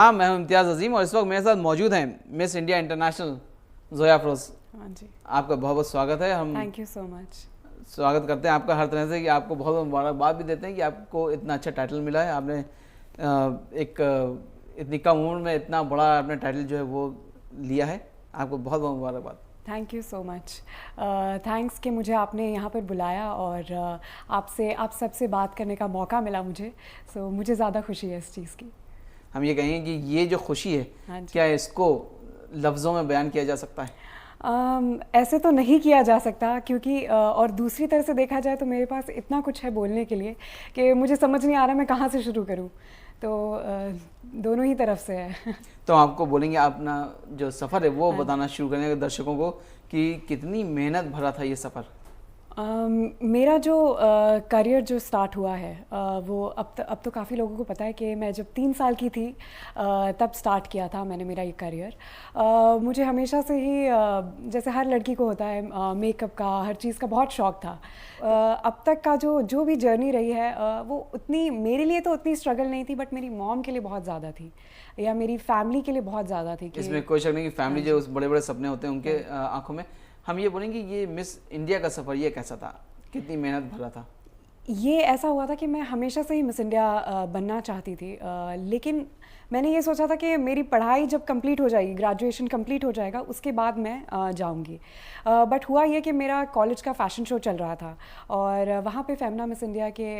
हाँ, मैं हूं इम्तियाज़ अजीम और इस वक्त मेरे साथ मौजूद हैं miss India international Zoya Afroz. हाँ जी, आपका बहुत बहुत स्वागत है। हम थैंक यू सो मच। स्वागत करते हैं आपका हर तरह से कि आपको बहुत बहुत मुबारकबाद भी देते हैं कि आपको इतना अच्छा टाइटल मिला है। आपने इतनी कम उम्र में इतना बड़ा आपने टाइटल जो है वो लिया है। आपको बहुत बहुत मुबारकबाद। Thank you so much. Thanks कि मुझे आपने यहाँ पर बुलाया और आप सबसे बात करने का मौका मिला मुझे। मुझे ज़्यादा खुशी है इस चीज़ की। हम ये कहेंगे कि ये जो खुशी है, हाँ जी। क्या इसको लफ्ज़ों में बयान किया जा सकता है? ऐसे तो नहीं किया जा सकता क्योंकि और दूसरी तरह से देखा जाए तो मेरे पास इतना कुछ है बोलने के लिए कि मुझे समझ नहीं आ रहा मैं कहाँ से शुरू करूँ। तो दोनों ही तरफ से है। तो आपको बोलेंगे अपना जो सफ़र है वो हाँ। बताना शुरू करेंगे दर्शकों को कि कितनी मेहनत भरा था ये सफ़र। मेरा जो करियर जो स्टार्ट हुआ है वो अब तो काफ़ी लोगों को पता है कि मैं जब 3 साल की थी तब स्टार्ट किया था मैंने मेरा ये करियर। मुझे हमेशा से ही जैसे हर लड़की को होता है मेकअप का हर चीज़ का बहुत शौक़ था। अब तक का जो भी जर्नी रही है वो उतनी मेरे लिए तो उतनी स्ट्रगल नहीं थी, बट मेरी मॉम के लिए बहुत ज़्यादा थी या मेरी फैमिली के लिए बहुत ज़्यादा थी। इसमें कोई शक नहीं कि फैमिली जो उस बड़े बड़े सपने होते हैं उनके आंखों में। हम ये बोलेंगे ये मिस इंडिया का सफ़र ये कैसा था, कितनी मेहनत भरा था? ये ऐसा हुआ था कि मैं हमेशा से ही मिस इंडिया बनना चाहती थी, लेकिन मैंने ये सोचा था कि मेरी पढ़ाई जब कंप्लीट हो जाएगी, ग्रेजुएशन कंप्लीट हो जाएगा, उसके बाद मैं जाऊंगी। बट हुआ ये कि मेरा कॉलेज का फ़ैशन शो चल रहा था और वहाँ पे फेमना मिस इंडिया के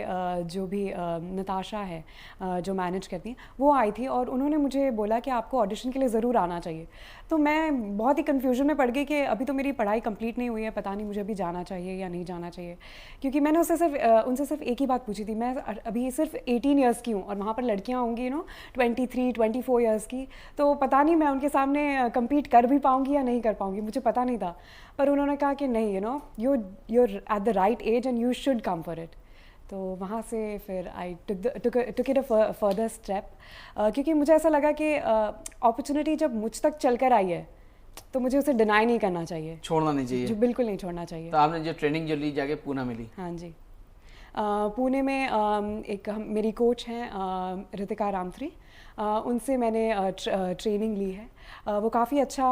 जो भी नताशा है जो मैनेज करती हैं वो आई थी और उन्होंने मुझे बोला कि आपको ऑडिशन के लिए ज़रूर आना चाहिए। तो मैं बहुत ही कन्फ्यूजन में पड़ गई कि अभी तो मेरी पढ़ाई कंप्लीट नहीं हुई है, पता नहीं मुझे अभी जाना चाहिए या नहीं जाना चाहिए, क्योंकि मैंने उनसे सिर्फ एक ही बात पूछी थी। मैं अभी सिर्फ 18 ईयर्स की हूँ और वहाँ पर लड़कियाँ होंगी 23-24 ईयर्स की, तो पता नहीं मैं उनके सामने कम्पीट कर भी पाऊँगी या नहीं कर पाऊँगी, मुझे पता नहीं था। पर उन्होंने कहा कि नहीं, you're at the right age and you should come for it। तो वहाँ से फिर I took it a further step, क्योंकि मुझे ऐसा लगा कि अपॉर्चुनिटी जब मुझ तक चल कर आई है तो मुझे उसे डिनाई नहीं करना चाहिए, छोड़ना नहीं चाहिए। जो बिल्कुल नहीं छोड़ना चाहिए। तो आपने जो ट्रेनिंग जो ली जाके पूना में ली? हाँ जी, पुणे में मेरी कोच हैं ऋतिका रामथ्री, उनसे मैंने ट्रेनिंग ली है। वो काफ़ी अच्छा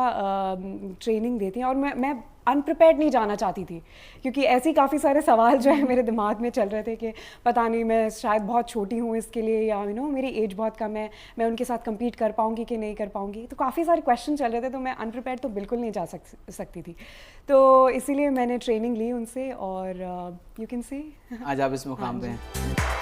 ट्रेनिंग देती हैं और मैं अनप्रिपेयर्ड नहीं जाना चाहती थी, क्योंकि ऐसे काफ़ी सारे सवाल जो है मेरे दिमाग में चल रहे थे कि पता नहीं मैं शायद बहुत छोटी हूँ इसके लिए, या मेरी एज बहुत कम है, मैं उनके साथ compete कर पाऊँगी कि नहीं कर पाऊँगी। तो काफ़ी सारे क्वेश्चन चल रहे थे, तो मैं अनप्रिपेयर्ड तो बिल्कुल नहीं जा सकती थी। तो इसीलिए मैंने ट्रेनिंग ली उनसे और यू कैन सी आज आप इस मुकाम पे हैं।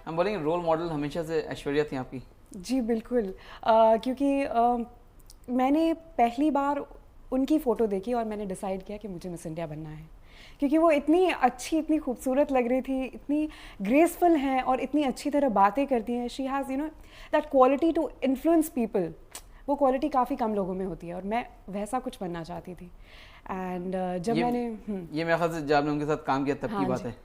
हम बोलेंगे रोल मॉडल हमेशा से ऐश्वर्या थी आपकी? जी बिल्कुल, क्योंकि मैंने पहली बार उनकी फ़ोटो देखी और मैंने डिसाइड किया कि मुझे मिस इंडिया बनना है, क्योंकि वो इतनी अच्छी, इतनी खूबसूरत लग रही थी, इतनी ग्रेसफुल हैं और इतनी अच्छी तरह बातें करती हैं। She has that quality to influence people. वो क्वालिटी काफ़ी कम लोगों में होती है और मैं वैसा कुछ बनना चाहती थी। एंड जब मैंने ये मेरे ख्याल से जब आपने उनके साथ काम किया तब की बात है।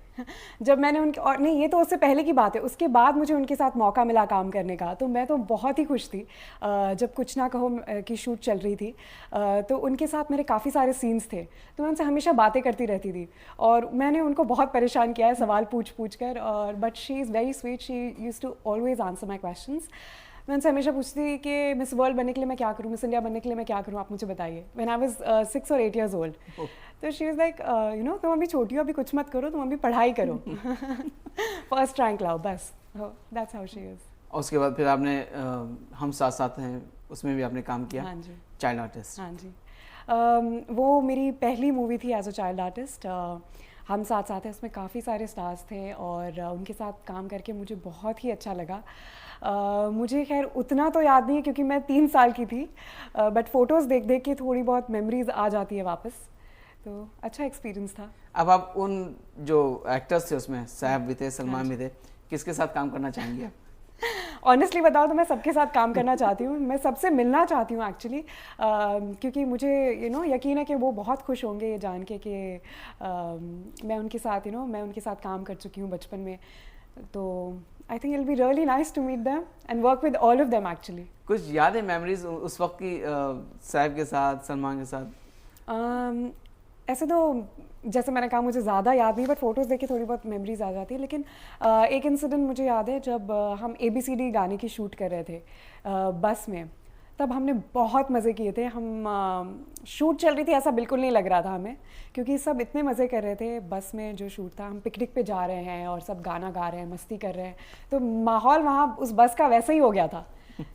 जब मैंने उनके, और नहीं, ये तो उससे पहले की बात है, उसके बाद मुझे उनके साथ मौका मिला काम करने का, तो मैं तो बहुत ही खुश थी। जब कुछ ना कहो की शूट चल रही थी तो उनके साथ मेरे काफ़ी सारे सीन्स थे, तो मैं उनसे हमेशा बातें करती रहती थी और मैंने उनको बहुत परेशान किया है सवाल पूछ कर, और but she is very sweet, she used to always answer my questions. मैं उनसे हमेशा पूछती थी कि मिस वर्ल्ड बनने के लिए मैं क्या करूँ, मिस इंडिया बनने के लिए मैं क्या करूँ, आप मुझे बताइए। व्हेन आई वाज 6 और 8 ईयर्स ओल्ड। तो शी वाज लाइक तुम अभी छोटी हो, अभी कुछ मत करो, तुम अभी पढ़ाई करो। फर्स्ट रैंक लाओ बस। That's how she is. और उसके बाद फिर आपने हम साथ साथ हैं उसमें भी आपने काम किया। हाँ जी, चाइल्ड आर्टिस्ट। हाँ जी, वो मेरी पहली मूवी थी एज अ चाइल्ड आर्टिस्ट। हम साथ साथ हैं, उसमें काफ़ी सारे स्टार्स थे और उनके साथ काम करके मुझे बहुत ही अच्छा लगा। मुझे खैर उतना तो याद नहीं है क्योंकि मैं 3 साल की थी, बट फ़ोटोज़ देख देख के थोड़ी बहुत मेमोरीज आ जाती है वापस, तो अच्छा एक्सपीरियंस था। अब आप उन जो एक्टर्स थे उसमें, सैफ भी थे, सलमान भी थे, किसके साथ काम करना चाहेंगे आप? ऑनेस्टली बताओ तो मैं सबके साथ काम करना चाहती हूँ, मैं सबसे मिलना चाहती हूँ एक्चुअली, क्योंकि मुझे यकीन है कि वो बहुत खुश होंगे ये जान के कि मैं उनके साथ मैं उनके साथ काम कर चुकी हूँ बचपन में, तो I think it will be really nice to meet them and work with all of them actually. कुछ याद है मेमोरीज उस वक्त की सैफ के साथ, सलमान के साथ? ऐसे तो जैसे मैंने कहा मुझे ज़्यादा याद नहीं, बट फ़ोटोज़ देख के थोड़ी बहुत मेमोरीज आ जाती है, लेकिन एक इंसिडेंट मुझे याद है जब हम ABCD गाने की शूट कर रहे थे बस में, तब हमने बहुत मज़े किए थे। हम शूट चल रही थी ऐसा बिल्कुल नहीं लग रहा था हमें, क्योंकि सब इतने मज़े कर रहे थे बस में जो शूट था। हम पिकनिक पे जा रहे हैं और सब गाना गा रहे हैं, मस्ती कर रहे हैं, तो माहौल वहाँ उस बस का वैसा ही हो गया था,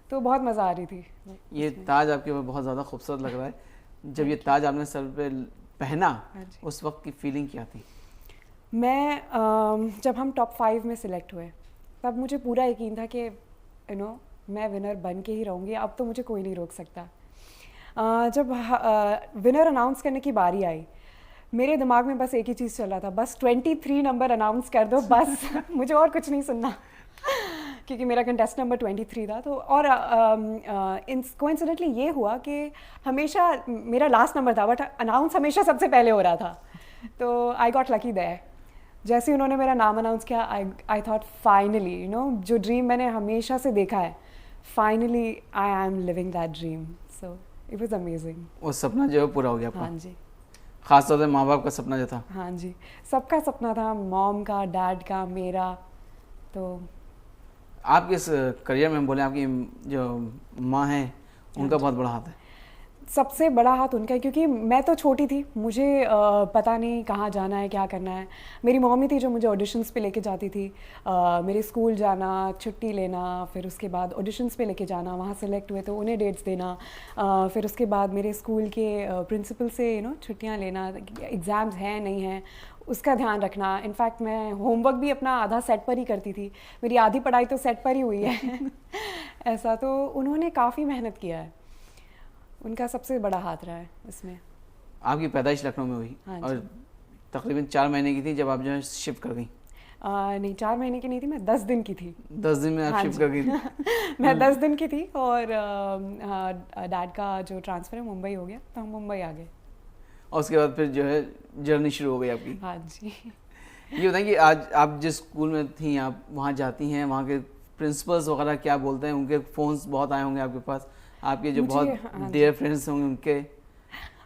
तो बहुत मज़ा आ रही थी। ये ताज आपके ऊपर बहुत ज़्यादा खूबसूरत लग रहा है। जब ये ताज आपने सर पे पहना, उस वक्त की फीलिंग क्या थी? मैं जब हम टॉप 5 में सिलेक्ट हुए तब मुझे पूरा यकीन था कि मैं विनर बन के ही रहूँगी, अब तो मुझे कोई नहीं रोक सकता। जब विनर अनाउंस करने की बारी आई, मेरे दिमाग में बस एक ही चीज़ चल रहा था, बस 23 नंबर अनाउंस कर दो बस मुझे और कुछ नहीं सुनना क्योंकि मेरा कंटेस्ट नंबर 23 था। तो और कोइंसिडेंटली ये हुआ कि हमेशा मेरा लास्ट नंबर था, बट अनाउंस हमेशा सबसे पहले हो रहा था, तो आई गॉट लकी देयर। जैसे ही उन्होंने मेरा नाम अनाउंस किया, आई थॉट फाइनली जो ड्रीम मैंने हमेशा से देखा है, finally I am living that dream, so it was amazing. वो सपना जो है पूरा हो गया आपका। हाँ जी, खास तौर से माँ बाप का सपना जो था। हाँ जी, सबका सपना था, मॉम का, डैड का, मेरा। तो आप किस करियर में बोले, आपकी जो माँ है उनका बहुत बड़ा हाथ है? सबसे बड़ा हाथ उनका है, क्योंकि मैं तो छोटी थी, मुझे पता नहीं कहाँ जाना है, क्या करना है। मेरी मम्मी थी जो मुझे ऑडिशंस पे लेके जाती थी, मेरे स्कूल जाना, छुट्टी लेना, फिर उसके बाद ऑडिशंस पे लेके जाना, वहाँ सेलेक्ट हुए तो उन्हें डेट्स देना, फिर उसके बाद मेरे स्कूल के प्रिंसिपल से छुट्टियाँ लेना, एग्ज़ाम्स हैं नहीं हैं उसका ध्यान रखना। इनफैक्ट मैं होमवर्क भी अपना आधा सेट पर ही करती थी, मेरी आधी पढ़ाई तो सेट पर ही हुई है ऐसा, तो उन्होंने काफ़ी मेहनत किया है, उनका सबसे बड़ा हाथ रहा है इसमें। आपकी पैदाइश लखनऊ में हुई। हाँ और तकरीबन 4 महीने की थी जब आप जो है शिफ्ट कर गई? नहीं, 4 महीने की नहीं थी, मैं 10 दिन की थी। 10 दिन में आप शिफ्ट कर गई थी? मैं 10 दिन की थी, और डैड का जो ट्रांसफ़र है मुंबई हो गया, तो हम मुंबई आ गए। और उसके बाद फिर जो है जर्नी शुरू हो गई आपकी। हाँ जी। ये बताएं कि आज आप जिस स्कूल में थी, आप वहाँ जाती हैं, वहाँ के प्रिंसिपल्स वगैरह क्या बोलते हैं? उनके फ़ोन्स बहुत आए होंगे आपके पास, आपके जो बहुत डियर फ्रेंड्स होंगे उनके।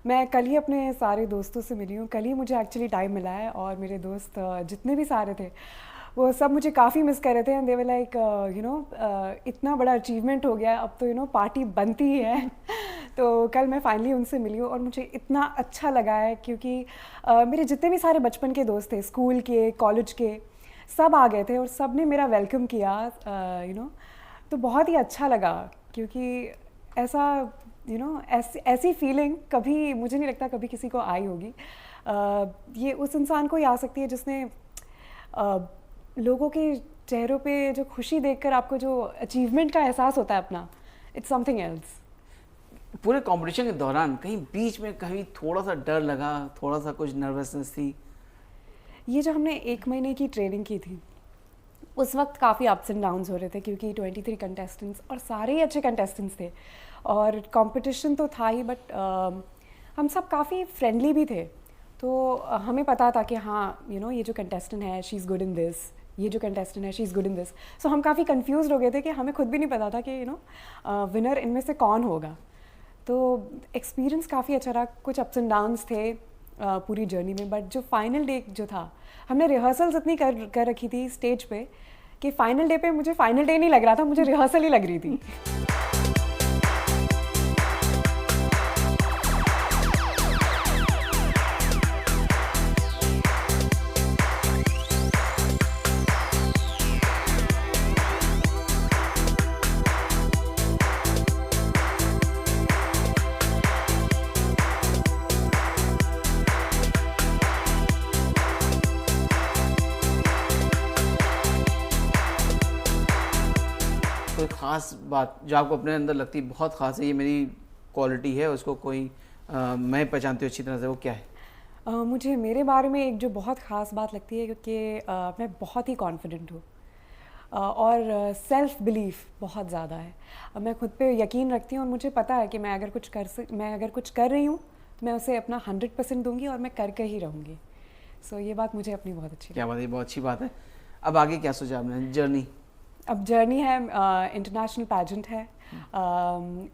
मैं कल ही अपने सारे दोस्तों से मिली हूँ, कल ही मुझे एक्चुअली टाइम मिला है, और मेरे दोस्त जितने भी सारे थे वो सब मुझे काफ़ी मिस कर रहे थे, एंड दे वर लाइक इतना बड़ा अचीवमेंट हो गया, अब तो पार्टी बनती ही है तो कल मैं फाइनली उनसे मिली हूँ और मुझे इतना अच्छा लगा है, क्योंकि मेरे जितने भी सारे बचपन के दोस्त थे, स्कूल के, कॉलेज के, सब आ गए थे और सब ने मेरा वेलकम किया, तो बहुत ही अच्छा लगा, क्योंकि ऐसा ऐसी फीलिंग कभी मुझे नहीं लगता कभी किसी को आई होगी। ये उस इंसान को ही आ सकती है जिसने लोगों के चेहरों पे जो खुशी देखकर आपको जो अचीवमेंट का एहसास होता है अपना, इट्स समथिंग एल्स। पूरे कंपटीशन के दौरान कहीं बीच में कहीं थोड़ा सा डर लगा, थोड़ा सा कुछ नर्वसनेस थी? ये जो हमने 1 महीने की ट्रेनिंग की थी, उस वक्त काफ़ी अप्स एंड डाउन्स हो रहे थे, क्योंकि 23 कंटेस्टेंट्स और सारे ही अच्छे कंटेस्टेंट्स थे, और कंपटीशन तो था ही, बट हम सब काफ़ी फ्रेंडली भी थे, तो हमें पता था कि हाँ ये जो कंटेस्टेंट है she is good in this, ये जो कंटेस्टेंट है she is good in this. So हम काफ़ी कंफ्यूज हो गए थे कि हमें खुद भी नहीं पता था कि विनर इनमें से कौन होगा। तो एक्सपीरियंस काफ़ी अच्छा रहा, कुछ अप्स एंड डाउन्स थे पूरी जर्नी में, बट जो फाइनल डे जो था, हमने रिहर्सल्स इतनी कर रखी थी स्टेज पे कि फाइनल डे पे मुझे फाइनल डे नहीं लग रहा था, मुझे रिहर्सल ही लग रही थी। कोई ख़ास बात जो आपको अपने अंदर लगती है बहुत ख़ास है, ये मेरी क्वालिटी है, उसको कोई मैं पहचानती हूँ अच्छी तरह से, वो क्या है? मुझे मेरे बारे में एक जो बहुत ख़ास बात लगती है, क्योंकि मैं बहुत ही कॉन्फिडेंट हूँ। और सेल्फ बिलीफ बहुत ज़्यादा है। मैं खुद पे यकीन रखती हूँ और मुझे पता है कि मैं अगर कुछ कर रही हूँ मैं उसे अपना 100% दूंगी और मैं करके ही रहूँगी। सो ये बात मुझे अपनी बहुत अच्छी क्या बात है, बहुत अच्छी बात है। अब आगे क्या सोचा आपने, जर्नी? अब जर्नी है, इंटरनेशनल पैजेंट है,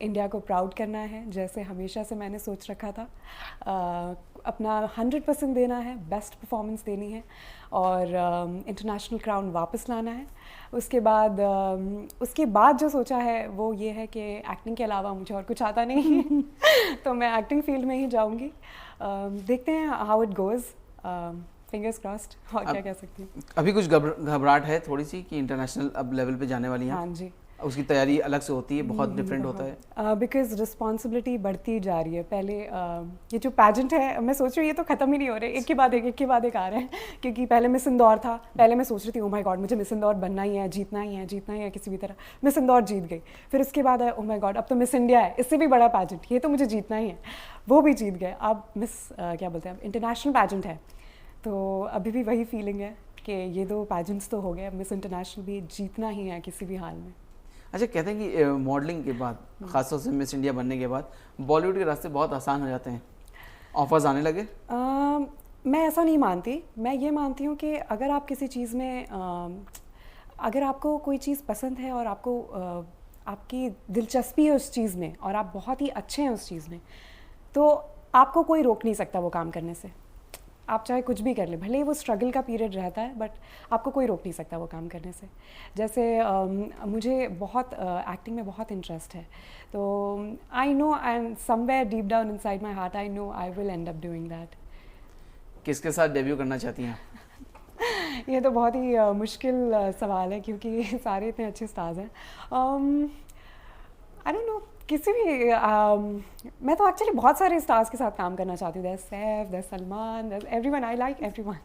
इंडिया को प्राउड करना है जैसे हमेशा से मैंने सोच रखा था। अपना 100% देना है, बेस्ट परफॉर्मेंस देनी है और इंटरनेशनल क्राउन वापस लाना है। उसके बाद जो सोचा है वो ये है कि एक्टिंग के अलावा मुझे और कुछ आता नहीं है तो मैं एक्टिंग फील्ड में ही जाऊंगी। देखते हैं how it goes, fingers crossed. और क्या कह सकती हूँ। अभी कुछ घबराहट है थोड़ी सी कि इंटरनेशनल अब लेवल पे जाने वाली हैं? हाँ जी, उसकी तैयारी अलग से होती है, बहुत डिफरेंट होता है बिकॉज रिस्पॉन्सिबिलिटी बढ़ती जा रही है। पहले ये जो पैजेंट है मैं सोच रही हूँ ये तो ख़त्म ही नहीं हो रहे, एक के बाद एक आ रहे हैं। क्योंकि पहले मिस इंदौर था, पहले मैं सोच रही थी ओ माय गॉड मुझे मिस इंदौर बनना ही है, जीतना ही है किसी भी तरह। मिस इंदौर जीत गई, फिर उसके बाद ओ माय गॉड अब तो मिस इंडिया है, इससे भी बड़ा पैजेंट, ये तो मुझे जीतना ही है, वो भी जीत गए। अब मिस क्या बोलते हैं, इंटरनेशनल पैजेंट है। तो अभी भी वही फीलिंग है कि ये 2 पैजेंट्स तो हो गए, मिस इंटरनेशनल भी जीतना ही है किसी भी हाल में। अच्छा, कहते हैं कि मॉडलिंग के बाद, खासतौर से मिस इंडिया बनने के बाद, बॉलीवुड के रास्ते बहुत आसान हो जाते हैं, ऑफर्स आने लगे? मैं ऐसा नहीं मानती। मैं ये मानती हूँ कि अगर आप किसी चीज़ में अगर आपको कोई चीज़ पसंद है और आपको आपकी दिलचस्पी है उस चीज़ में और आप बहुत ही अच्छे हैं उस चीज़ में, तो आपको कोई रोक नहीं सकता वो काम करने से। आप चाहे कुछ भी कर ले, भले ही वो स्ट्रगल का पीरियड रहता है, बट आपको कोई रोक नहीं सकता वो काम करने से। जैसे मुझे बहुत एक्टिंग में बहुत इंटरेस्ट है, तो I know and somewhere deep down inside my heart I know I will and up doing that. किसके साथ डेब्यू करना चाहती हैं? ये तो बहुत ही मुश्किल सवाल है क्योंकि सारे इतने अच्छे स्टार्स हैं। आई डोंट नो, किसी भी मैं तो एक्चुअली बहुत सारे स्टार्स के साथ काम करना चाहती हूँ। Saif, Salman, everyone, I like everyone.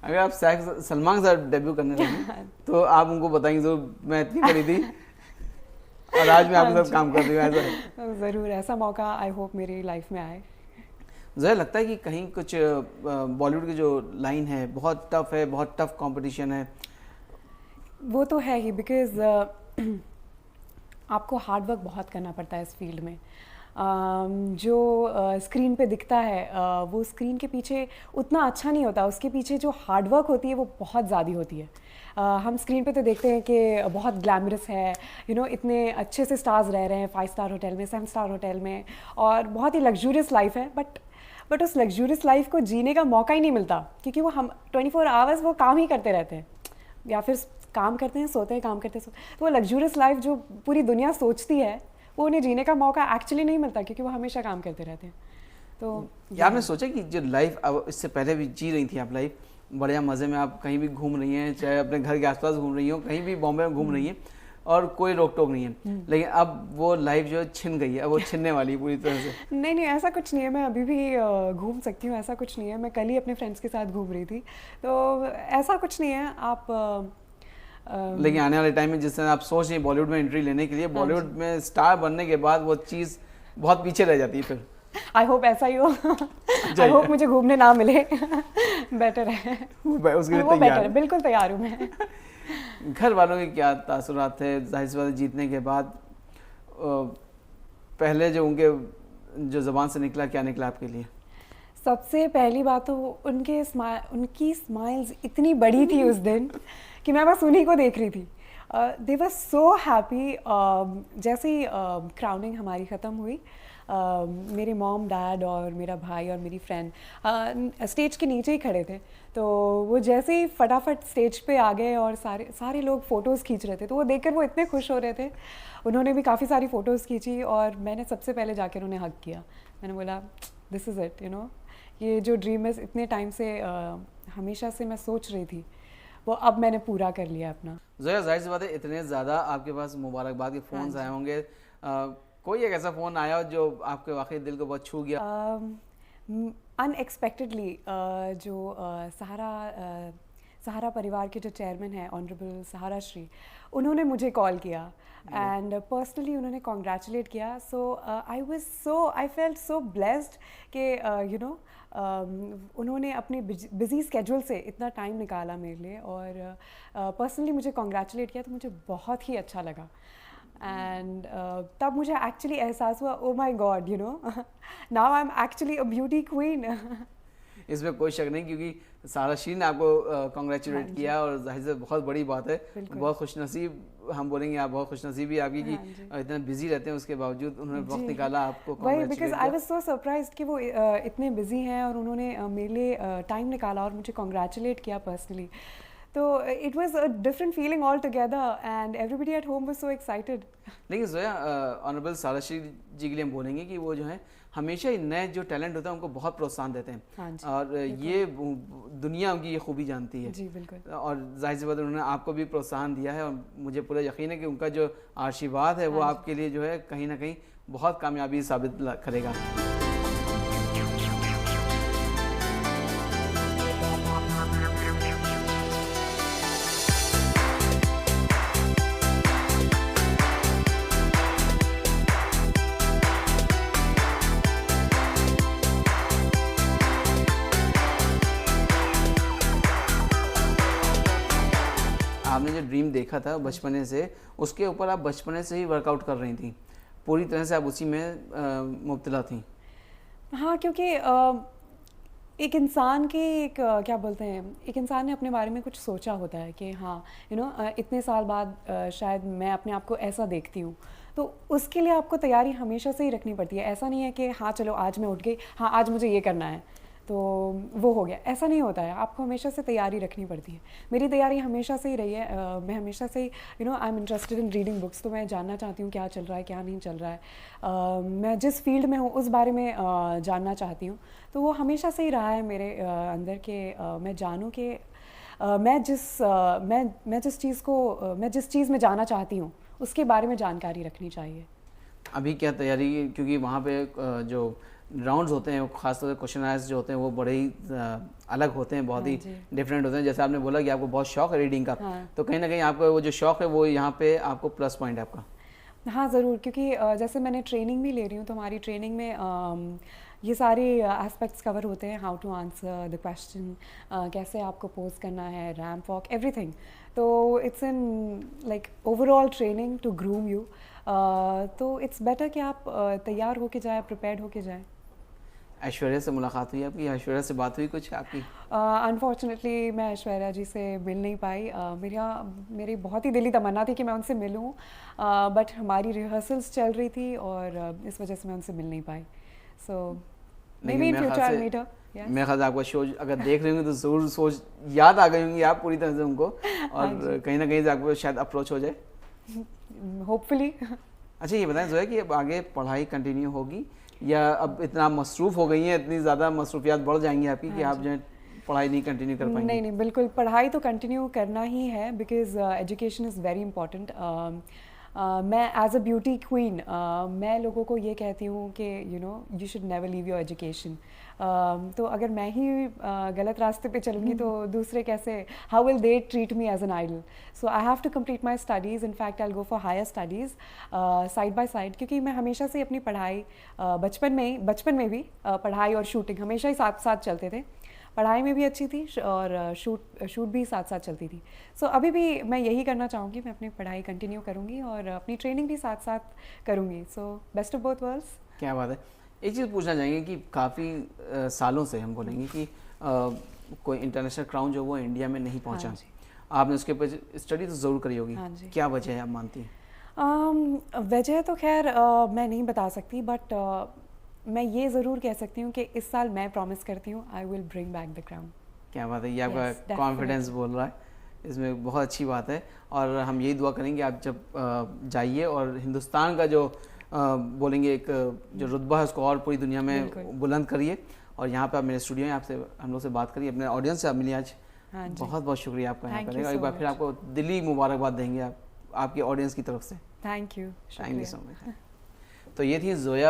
अगर आप सैफ सलमान के साथ डेब्यू करने लगे तो आप उनको बताएंगे जरूर मैं इतनी करी थी और आज मैं आपके साथ काम कर रही हूँ, ऐसा? ज़रूर, ऐसा मौका आई होप मेरी लाइफ में आए। ज़रा लगता है कि कहीं कुछ बॉलीवुड की जो लाइन है बहुत टफ है, बहुत टफ कंपटीशन है। वो तो है ही, बिकॉज आपको हार्ड वर्क बहुत करना पड़ता है इस फील्ड में। जो स्क्रीन पे दिखता है वो स्क्रीन के पीछे उतना अच्छा नहीं होता, उसके पीछे जो हार्ड वर्क होती है वो बहुत ज़्यादा होती है। हम स्क्रीन पे तो देखते हैं कि बहुत ग्लैमरस है, इतने अच्छे से स्टार्स रह रहे हैं 5 स्टार होटल में, 7 स्टार होटल में, और बहुत ही लग्जूरियस लाइफ है। बट उस लग्जूरियस लाइफ को जीने का मौका ही नहीं मिलता, क्योंकि वो हम 24 आवर्स वो काम ही करते रहते हैं, या फिर काम करते हैं सोते हैं, काम करते हैं सोते। तो वो लग्जूरियस लाइफ जो पूरी दुनिया सोचती है वो उन्हें जीने का मौका एक्चुअली नहीं मिलता, क्योंकि वो हमेशा काम करते रहते हैं। तो आपने सोचा कि जो लाइफ अब इससे पहले भी जी रही थी आप लाइफ, बढ़िया मज़े में आप कहीं भी घूम रही हैं, चाहे अपने घर के आसपास घूम रही हो, कहीं भी बॉम्बे में घूम रही हैं और कोई रोक टोक नहीं है, लेकिन अब वो लाइफ जो छिन गई है, अब वो छिनने वाली है पूरी तरह से। नहीं, ऐसा कुछ नहीं है, मैं अभी भी घूम सकती हूँ, ऐसा कुछ नहीं है। मैं कल ही अपने फ्रेंड्स के साथ घूम रही थी, तो ऐसा कुछ नहीं है। आप लेकिन आने वाले टाइम में जिस तरह आप सोच रही हैं बॉलीवुड में एंट्री लेने के लिए, बॉलीवुड में स्टार बनने के बाद वो चीज़ बहुत पीछे रह जाती है फिर। आई होप ऐसा ही हो। आई होप मुझे घूमने ना मिले। बेटर है, उसके लिए वो बेटर तैयार है, बिल्कुल तैयार हूँ मैं। घर वालों के क्या तासुरात थे जाहिर सी बात जीतने के बाद? पहले जो उनके जो ज़बान से निकला, क्या निकला आपके लिए? सबसे पहली बात तो उनकी स्माइल्स इतनी बड़ी थी उस दिन कि मैं बस उन्हीं को देख रही थी। दे वर सो हैप्पी। जैसे ही क्राउनिंग हमारी ख़त्म हुई, मेरे मॉम, डैड और मेरा भाई और मेरी फ्रेंड स्टेज के नीचे ही खड़े थे, तो वो जैसे ही फटाफट स्टेज पे आ गए और सारे लोग फ़ोटोज़ खींच रहे थे, तो वो देखकर वो इतने खुश हो रहे थे। उन्होंने भी काफ़ी सारी फ़ोटोज़ खींची और मैंने सबसे पहले जाकर उन्हें हग किया। मैंने बोला दिस इज़ इट, ये जो ड्रीम है इतने टाइम से हमेशा से मैं सोच रही थी, वो अब मैंने पूरा कर लिया अपना। ज़ोया, जाहिर सी बात है इतने ज़्यादा आपके पास मुबारकबाद के फ़ोन्स आए होंगे, कोई एक ऐसा फ़ोन आया जो आपके वाकई दिल को बहुत छू गया? अनएक्सपेक्टेडली जो सहारा सहारा परिवार के जो चेयरमैन हैं ऑनरेबल सहारा श्री, उन्होंने मुझे कॉल किया एंड पर्सनली उन्होंने कॉन्ग्रेचुलेट किया. सो आई फेल्ट सो ब्लेस्ड कि उन्होंने अपने बिजी स्केड्यूल से इतना टाइम निकाला मेरे लिए और पर्सनली मुझे कॉन्ग्रेचुलेट किया, तो मुझे बहुत ही अच्छा लगा. एंड तब मुझे एक्चुअली एहसास हुआ, oh my God, now I am actually a beauty queen. इसमें कोई शक नहीं, क्योंकि सारा शी ने आपको कॉन्ग्रेचुलेट किया और जाहिर से बहुत बड़ी बात है. बहुत खुशनसीब हम बोलेंगे, आप बहुत खुशनसीबी आपकी कि इतना बिजी रहते हैं उसके बावजूद उन्होंने वक्त निकाला आपको वही, because I was so surprised कि वो इतने बिजी हैं और उन्होंने मेरे लिए टाइम निकाला और मुझे कॉन्ग्रेचुलेट किया पर्सनली. तो it was a different feeling all together and everybody at home was so excited. लेकिन जोया, ऑनरेबल सारा शी जी के लिए हम बोलेंगे कि वो जो है हमेशा नए जो टैलेंट होता है उनको बहुत प्रोत्साहन देते हैं. हाँ जी, और ये दुनिया उनकी ये खूबी जानती है. जी बिल्कुल. और जाहिर सी बात है उन्होंने आपको भी प्रोत्साहन दिया है और मुझे पूरा यकीन है कि उनका जो आशीर्वाद है वो आपके लिए जो है कहीं ना कहीं बहुत कामयाबी साबित करेगा. आपने जो ड्रीम देखा था बचपने से, उसके ऊपर आप बचपने से ही वर्कआउट कर रही थी, पूरी तरह से आप उसी में मुब्तला थी. हाँ, क्योंकि एक इंसान के क्या बोलते हैं, एक इंसान ने अपने बारे में कुछ सोचा होता है कि हाँ इतने साल बाद शायद मैं अपने आप को ऐसा देखती हूँ, तो उसके लिए आपको तैयारी हमेशा से ही रखनी पड़ती है. ऐसा नहीं है कि हाँ चलो आज मैं उठ गई, हाँ आज मुझे ये करना है तो वो हो गया, ऐसा नहीं होता है. आपको हमेशा से तैयारी रखनी पड़ती है. मेरी तैयारी हमेशा से ही रही है. मैं हमेशा से ही I am interested in reading books, तो मैं जानना चाहती हूँ क्या चल रहा है क्या नहीं चल रहा है. मैं जिस फील्ड में हूँ उस बारे में जानना चाहती हूँ. तो वो हमेशा से ही रहा है मेरे अंदर के मैं जानूँ कि मैं जिस चीज़ में जाना चाहती हूँ उसके बारे में जानकारी रखनी चाहिए. अभी क्या तैयारी, क्योंकि वहाँ पे जो राउंड्स होते हैं, खासतौर से क्वेश्चन आंसर्स जो होते हैं वो बड़े ही अलग होते हैं, बहुत ही डिफरेंट होते हैं. जैसे आपने बोला कि आपको बहुत शौक है रीडिंग का, तो कहीं ना कहीं आपका वो जो शौक है वो यहाँ पे आपको प्लस पॉइंट है आपका. हाँ ज़रूर, क्योंकि जैसे मैंने ट्रेनिंग भी ले रही हूँ, तो हमारी ट्रेनिंग में ये सारे एस्पेक्ट्स कवर होते हैं. How to answer the question, कैसे आपको पोज करना है, रैंप वॉक, एवरीथिंग. तो it's in like overall training to groom you. तो इट्स बेटर कि आप तैयार होके जाए, प्रिपेयर्ड होके जाए. ऐश्वर्या से मुलाकात हुई आपकी? ऐश्वर्या से बात हुई कुछ आपकी? अनफॉर्चुनेटली मैं ऐश्वर्या जी से मिल नहीं पाई. मेरी बहुत ही दिली तमन्ना थी कि मैं उनसे मिलूं, बट हमारी रिहर्सल्स चल रही थी और इस वजह से मैं उनसे मिल नहीं पाई. So maybe in future I meet her. मेरे ख्याल से आपका शो अगर देख रही होंगी तो ज़रूर सोच याद आ गई होंगी आप पूरी तरह से उनको, और कहीं ना कहीं से आपको शायद अप्रोच हो जाए, होपफुली. अच्छा ये बताएं जोया कि अब आगे पढ़ाई कंटिन्यू होगी या अब इतना मसरूफ़ हो गई हैं, इतनी ज़्यादा मसरूफियात बढ़ जाएंगी आपकी कि आप जो है पढ़ाई नहीं कंटिन्यू कर पाएंगे? नहीं, बिल्कुल पढ़ाई तो कंटिन्यू करना ही है, because education is very important. मैं एज अ ब्यूटी क्वीन मैं लोगों को ये कहती हूँ कि you should never leave your education. तो अगर मैं ही गलत रास्ते पे चलूँगी तो दूसरे कैसे, how will they treat me as an idol. So I have to complete my studies. In fact I will go for higher studies side by side, क्योंकि मैं हमेशा से अपनी पढ़ाई बचपन में भी पढ़ाई और शूटिंग हमेशा ही साथ साथ चलते थे. पढ़ाई में भी अच्छी थी और शूट भी साथ साथ चलती थी. सो अभी भी मैं यही करना चाहूँगी, मैं अपनी पढ़ाई कंटिन्यू करूँगी और अपनी ट्रेनिंग भी साथ साथ करूँगी. So best of both worlds. क्या बात है. एक चीज़ पूछना चाहेंगे कि काफ़ी सालों से हम बोलेंगे कि कोई इंटरनेशनल क्राउन जो वो इंडिया में नहीं पहुँचा. हाँ, आपने उसके ऊपर स्टडी तो ज़रूर करी होगी. हाँ, क्या वजह है आप मानती हैं? वजह तो खैर मैं नहीं बता सकती, बट मैं ये ज़रूर कह सकती हूँ कि इस साल मैं प्रॉमिस करती हूँ I will bring back the crown. क्या बात है, ये आपका कॉन्फिडेंस बोल रहा है, इसमें बहुत अच्छी बात है. और हम यही दुआ करेंगे आप जब जाइए और हिंदुस्तान का जो बोलेंगे एक जो रुतबा है उसको और पूरी दुनिया में बुलंद करिए. और यहाँ पे आप मेरे स्टूडियो में आपसे हम लोग से बात करिए, अपने ऑडियंस से आप मिलिए आज. बहुत बहुत शुक्रिया आपका यहाँ करेंगे. और एक बार फिर आपको दिली मुबारकबाद देंगे आपकी ऑडियंस की तरफ से. Thank you so much. तो ये थी जोया